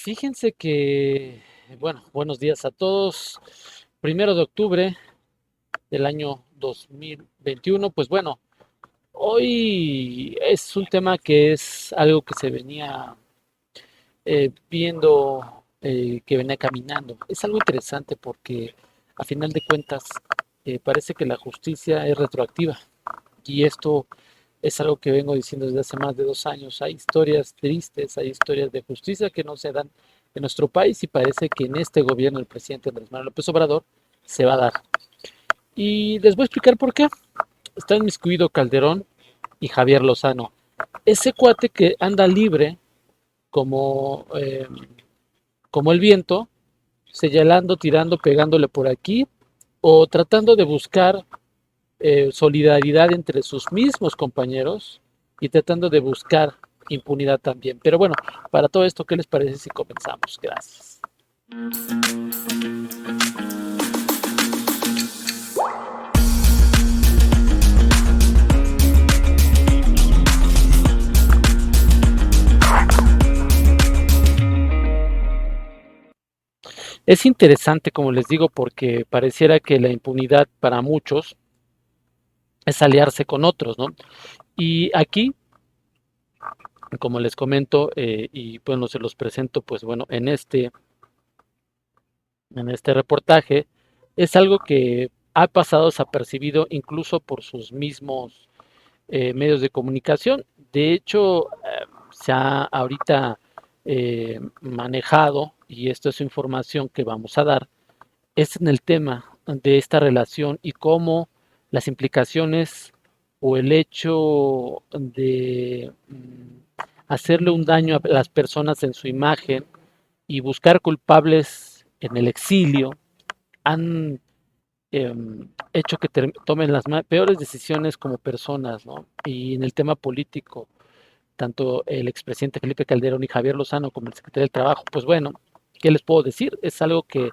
Fíjense que, bueno, buenos días a todos. 1 de octubre del año 2021. Pues bueno, hoy es un tema que es algo que se venía viendo, que venía caminando. Es algo interesante porque a final de cuentas parece que la justicia es retroactiva y esto es algo que vengo diciendo desde hace más de 2 años. Hay historias tristes, hay historias de justicia que no se dan en nuestro país y parece que en este gobierno del presidente Andrés Manuel López Obrador se va a dar. Y les voy a explicar por qué. Está inmiscuido Calderón y Javier Lozano. Ese cuate que anda libre como, como el viento, señalando, tirando, pegándole por aquí o tratando de buscar solidaridad entre sus mismos compañeros y tratando de buscar impunidad también. Pero bueno, para todo esto, ¿qué les parece si comenzamos? Gracias. Es interesante, como les digo, porque pareciera que la impunidad para muchos es aliarse con otros, ¿no? Y aquí, como les comento, y bueno, se los presento, pues bueno, en este reportaje, es algo que ha pasado desapercibido incluso por sus mismos medios de comunicación. De hecho, se ha ahorita manejado, y esto es información que vamos a dar, es en el tema de esta relación y cómo las implicaciones o el hecho de hacerle un daño a las personas en su imagen y buscar culpables en el exilio han hecho que tomen las peores decisiones como personas, ¿no? Y en el tema político, tanto el expresidente Felipe Calderón y Javier Lozano como el secretario del Trabajo, pues bueno, ¿qué les puedo decir? Es algo que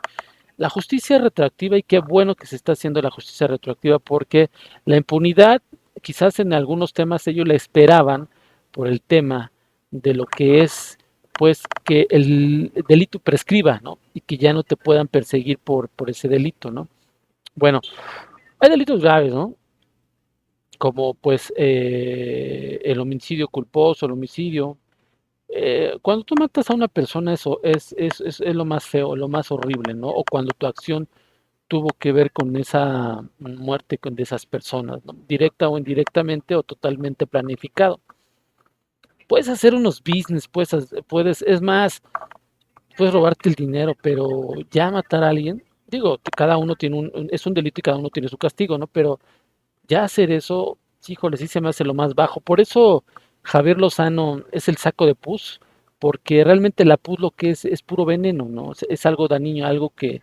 la justicia retroactiva, y qué bueno que se está haciendo la justicia retroactiva, porque la impunidad, quizás en algunos temas ellos la esperaban por el tema de lo que es, pues, que el delito prescriba, ¿no? Y que ya no te puedan perseguir por ese delito, ¿no? Bueno, hay delitos graves, ¿no? Como pues el homicidio culposo, el homicidio. Cuando tú matas a una persona, eso es lo más feo, lo más horrible, ¿no? O cuando tu acción tuvo que ver con esa muerte de esas personas, ¿no? Directa o indirectamente o totalmente planificado. Puedes hacer unos business, es más, puedes robarte el dinero, pero ya matar a alguien, digo, cada uno tiene es un delito y cada uno tiene su castigo, ¿no? Pero ya hacer eso, híjole, sí se me hace lo más bajo. Por eso Javier Lozano es el saco de pus, porque realmente la pus lo que es puro veneno, ¿no? Es algo dañino, algo que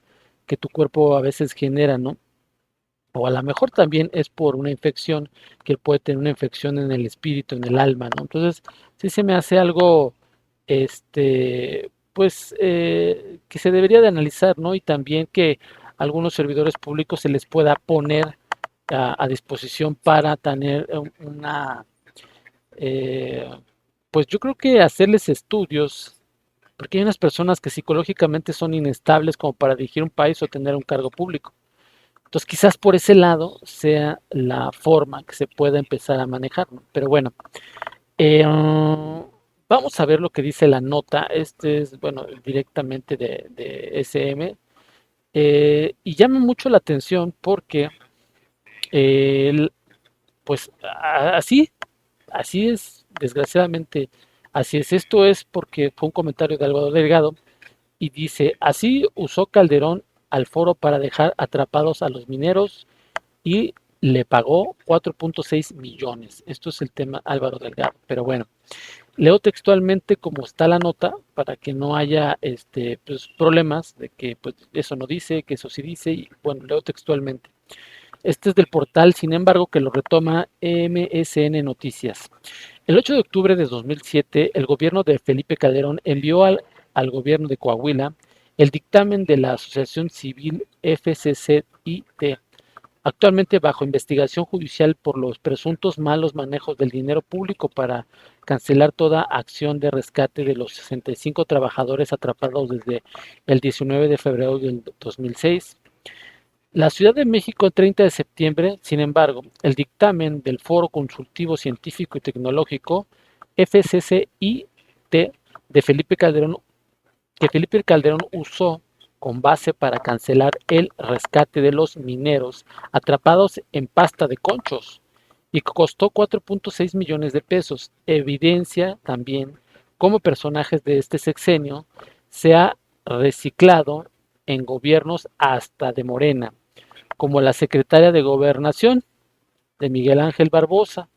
tu cuerpo a veces genera, ¿no? O a lo mejor también es por una infección, que puede tener una infección en el espíritu, en el alma, ¿no? Entonces, sí se me hace algo, pues, que se debería de analizar, ¿no? Y también que algunos servidores públicos se les pueda poner a disposición para tener una, eh, pues yo creo que hacerles estudios, porque hay unas personas que psicológicamente son inestables como para dirigir un país o tener un cargo público. Entonces quizás por ese lado sea la forma que se pueda empezar a manejar, ¿no? Pero bueno, vamos a ver lo que dice la nota. Este es, bueno, directamente de SM. Y llama mucho la atención porque eh, pues así es, desgraciadamente, así es. Esto es porque fue un comentario de Álvaro Delgado y dice, así usó Calderón al foro para dejar atrapados a los mineros y le pagó 4.6 millones. Esto es el tema Álvaro Delgado. Pero bueno, leo textualmente como está la nota para que no haya pues, problemas de que pues, eso no dice, que eso sí dice. Y bueno, leo textualmente. Este es del portal, sin embargo, que lo retoma MSN Noticias. El 8 de octubre de 2007, el gobierno de Felipe Calderón envió al gobierno de Coahuila el dictamen de la Asociación Civil FCCIT actualmente bajo investigación judicial por los presuntos malos manejos del dinero público para cancelar toda acción de rescate de los 65 trabajadores atrapados desde el 19 de febrero del 2006. La Ciudad de México, el 30 de septiembre, sin embargo, el dictamen del Foro Consultivo Científico y Tecnológico, FCCIT, de Felipe Calderón, que Felipe Calderón usó con base para cancelar el rescate de los mineros atrapados en pasta de conchos y costó 4.6 millones de pesos. Evidencia también cómo personajes de este sexenio se ha reciclado en gobiernos hasta de Morena, como la secretaria de Gobernación de Miguel Ángel Barbosa.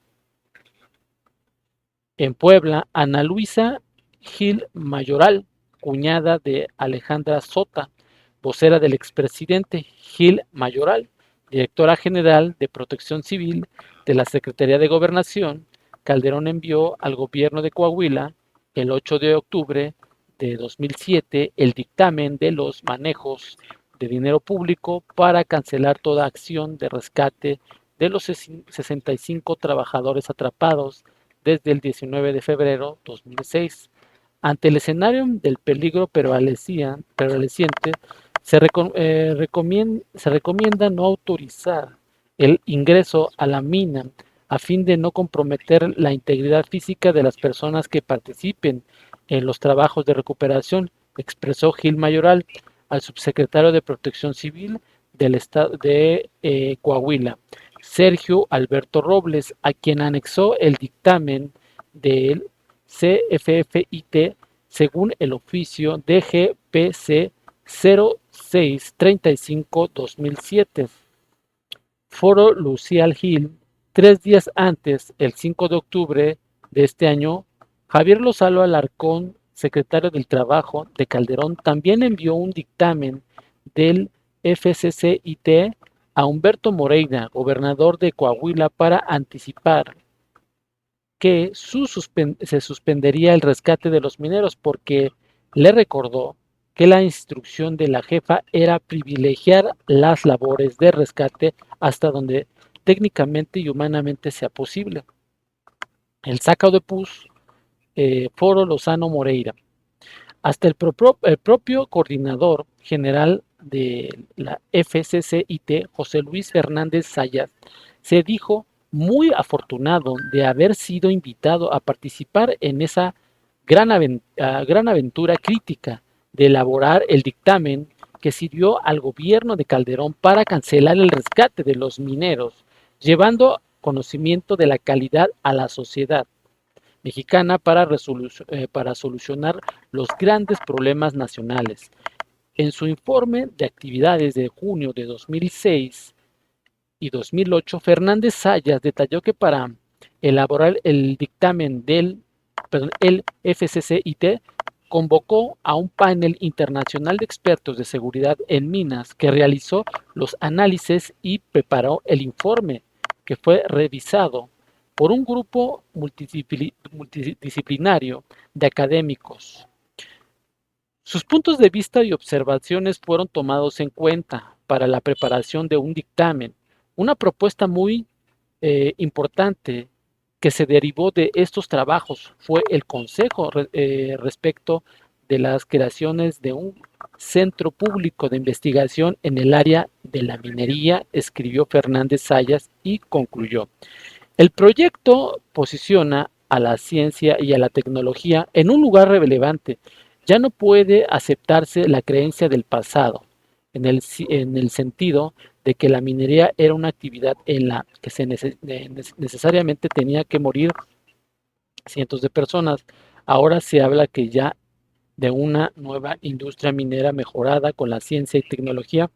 En Puebla, Ana Luisa Gil Mayoral, cuñada de Alejandra Sota, vocera del expresidente Gil Mayoral, directora general de Protección Civil de la Secretaría de Gobernación, Calderón envió al gobierno de Coahuila el 8 de octubre de 2007 el dictamen de los manejos de dinero público para cancelar toda acción de rescate de los 65 trabajadores atrapados desde el 19 de febrero de 2006. Ante el escenario del peligro prevaleciente, se recomienda no autorizar el ingreso a la mina a fin de no comprometer la integridad física de las personas que participen en los trabajos de recuperación, expresó Gil Mayoral al subsecretario de Protección Civil del estado de Coahuila, Sergio Alberto Robles, a quien anexó el dictamen del CFFIT según el oficio DGPC 0635-2007. Foro Lucial Gil, 3 días antes, el 5 de octubre de este año, Javier Lozano Alarcón, secretario del Trabajo de Calderón, también envió un dictamen del FCCIT a Humberto Moreira, gobernador de Coahuila, para anticipar que se suspendería el rescate de los mineros porque le recordó que la instrucción de la jefa era privilegiar las labores de rescate hasta donde técnicamente y humanamente sea posible. El saco de pus, Foro Lozano Moreira. Hasta el propio coordinador general de la FCCIT, José Luis Fernández Sayas, se dijo muy afortunado de haber sido invitado a participar en esa gran aventura crítica de elaborar el dictamen que sirvió al gobierno de Calderón para cancelar el rescate de los mineros, llevando conocimiento de la calidad a la sociedad mexicana para solucionar los grandes problemas nacionales. En su informe de actividades de junio de 2006 y 2008, Fernández Sayas detalló que para elaborar el dictamen el FCCIT convocó a un panel internacional de expertos de seguridad en minas que realizó los análisis y preparó el informe que fue revisado por un grupo multidisciplinario de académicos. Sus puntos de vista y observaciones fueron tomados en cuenta para la preparación de un dictamen. Una propuesta muy importante que se derivó de estos trabajos fue el consejo respecto de las creaciones de un centro público de investigación en el área de la minería, escribió Fernández Sayas y concluyó. El proyecto posiciona a la ciencia y a la tecnología en un lugar relevante. Ya no puede aceptarse la creencia del pasado, en el sentido de que la minería era una actividad en la que necesariamente tenía que morir cientos de personas. Ahora se habla que ya de una nueva industria minera mejorada con la ciencia y tecnología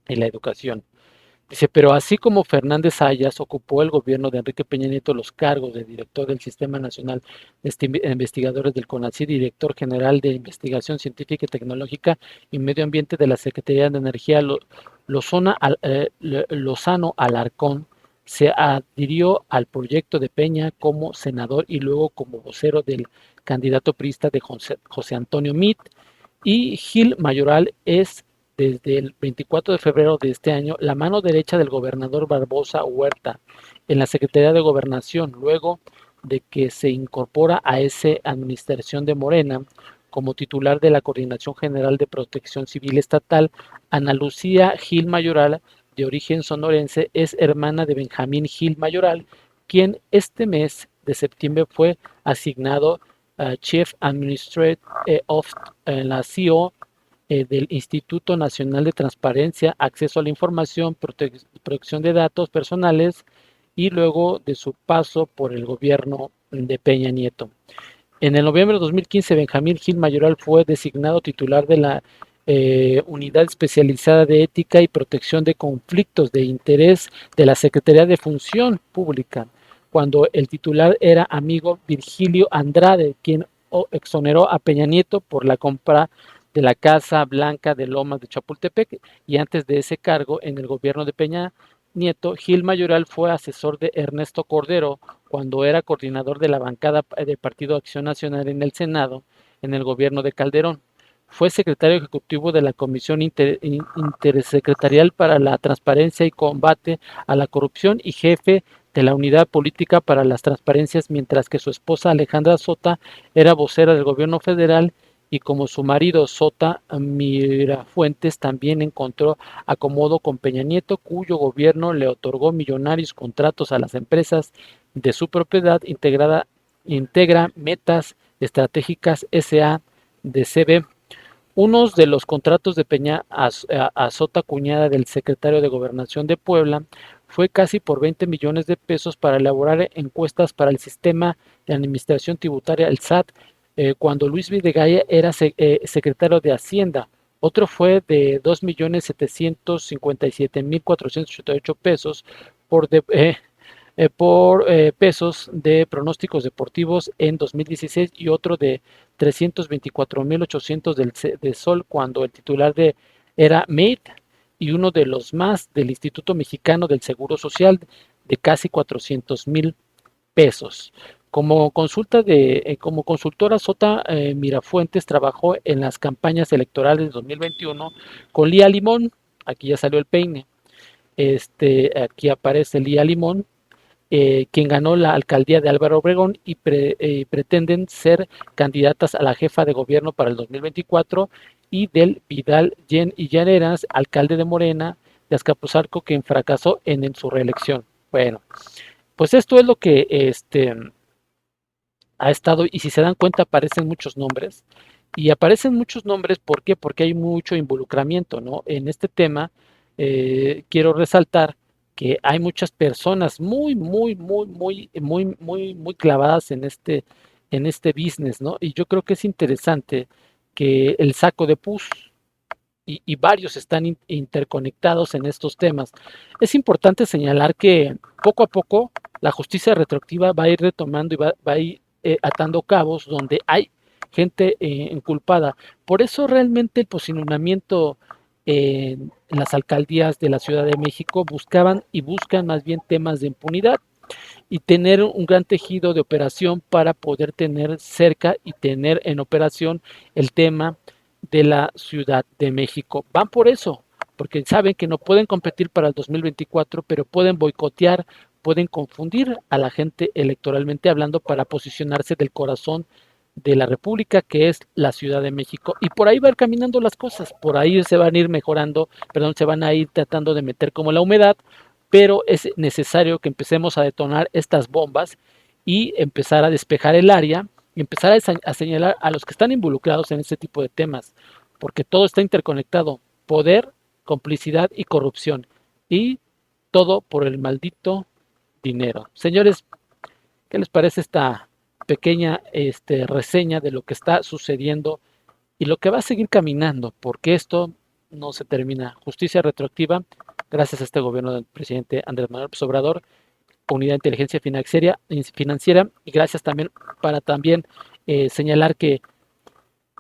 y la educación. Dice, pero así como Fernández Sayas ocupó el gobierno de Enrique Peña Nieto los cargos de director del Sistema Nacional de Investigadores del CONACYT, director general de Investigación Científica y Tecnológica y Medio Ambiente de la Secretaría de Energía, Lozano Alarcón, se adhirió al proyecto de Peña como senador y luego como vocero del candidato priista de José Antonio Meade, y Gil Mayoral es desde el 24 de febrero de este año la mano derecha del gobernador Barbosa Huerta en la Secretaría de Gobernación, luego de que se incorpora a esa administración de Morena como titular de la Coordinación General de Protección Civil Estatal. Ana Lucía Gil Mayoral, de origen sonorense, es hermana de Benjamín Gil Mayoral, quien este mes de septiembre fue asignado Chief Administrator of la CEO del Instituto Nacional de Transparencia, Acceso a la Información, Protección de Datos Personales, y luego de su paso por el gobierno de Peña Nieto. En el noviembre de 2015, Benjamín Gil Mayoral fue designado titular de la Unidad Especializada de Ética y Protección de Conflictos de Interés de la Secretaría de Función Pública, cuando el titular era amigo Virgilio Andrade, quien exoneró a Peña Nieto por la compra de la Casa Blanca de Lomas de Chapultepec, y antes de ese cargo en el gobierno de Peña Nieto, Gil Mayoral fue asesor de Ernesto Cordero cuando era coordinador de la bancada del Partido Acción Nacional en el Senado en el gobierno de Calderón. Fue secretario ejecutivo de la Comisión Intersecretarial para la Transparencia y Combate a la Corrupción y jefe de la Unidad Política para las Transparencias, mientras que su esposa Alejandra Sota era vocera del gobierno federal, y como su marido Sota Mirafuentes también encontró acomodo con Peña Nieto, cuyo gobierno le otorgó millonarios contratos a las empresas de su propiedad. Integra Metas Estratégicas S.A. de CB. Uno de los contratos de Peña a Sota, cuñada del secretario de Gobernación de Puebla, fue casi por 20 millones de pesos para elaborar encuestas para el sistema de administración tributaria, el SAT, cuando Luis Videgaray era secretario de Hacienda. Otro fue de 2.757.488 pesos por pesos de pronósticos deportivos en 2016, y otro de 324.800 de Sol cuando el titular era Made, y uno de los más del Instituto Mexicano del Seguro Social de casi 400.000 pesos. Como consultora, Sota Mirafuentes trabajó en las campañas electorales de 2021 con Lía Limón. Aquí ya salió el peine. Aquí aparece Lía Limón, quien ganó la alcaldía de Álvaro Obregón, y pretenden ser candidatas a la jefa de gobierno para el 2024, y del Vidal y Llaneras, alcalde de Morena de Azcapotzalco, quien fracasó en su reelección. Bueno, pues esto es lo que ha estado, y si se dan cuenta aparecen muchos nombres, y aparecen muchos nombres, ¿por qué? Porque hay mucho involucramiento, ¿no? En este tema quiero resaltar que hay muchas personas muy clavadas en este business, ¿no? Y yo creo que es interesante que el saco de pus y varios están interconectados en estos temas. Es importante señalar que poco a poco la justicia retroactiva va a ir retomando y va a ir atando cabos donde hay gente inculpada. Por eso realmente el posicionamiento en las alcaldías de la Ciudad de México buscaban y buscan más bien temas de impunidad y tener un gran tejido de operación para poder tener cerca y tener en operación el tema de la Ciudad de México. Van por eso, porque saben que no pueden competir para el 2024, pero pueden boicotear, pueden confundir a la gente electoralmente hablando para posicionarse del corazón de la República, que es la Ciudad de México, y por ahí van caminando las cosas, por ahí se van a ir mejorando, perdón, se van a ir tratando de meter como la humedad, pero es necesario que empecemos a detonar estas bombas y empezar a despejar el área y empezar a señalar a los que están involucrados en este tipo de temas, porque todo está interconectado: poder, complicidad y corrupción, y todo por el maldito dinero. Señores, ¿qué les parece esta pequeña reseña de lo que está sucediendo y lo que va a seguir caminando? Porque esto no se termina. Justicia retroactiva, gracias a este gobierno del presidente Andrés Manuel López Obrador, Unidad de Inteligencia Financiera, y gracias también para señalar que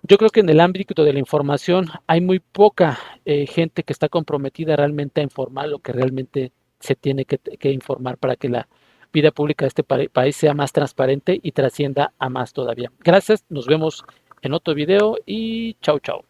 yo creo que en el ámbito de la información hay muy poca gente que está comprometida realmente a informar lo que realmente se tiene que informar para que la vida pública de este país sea más transparente y trascienda a más todavía. Gracias, nos vemos en otro video y chau chau.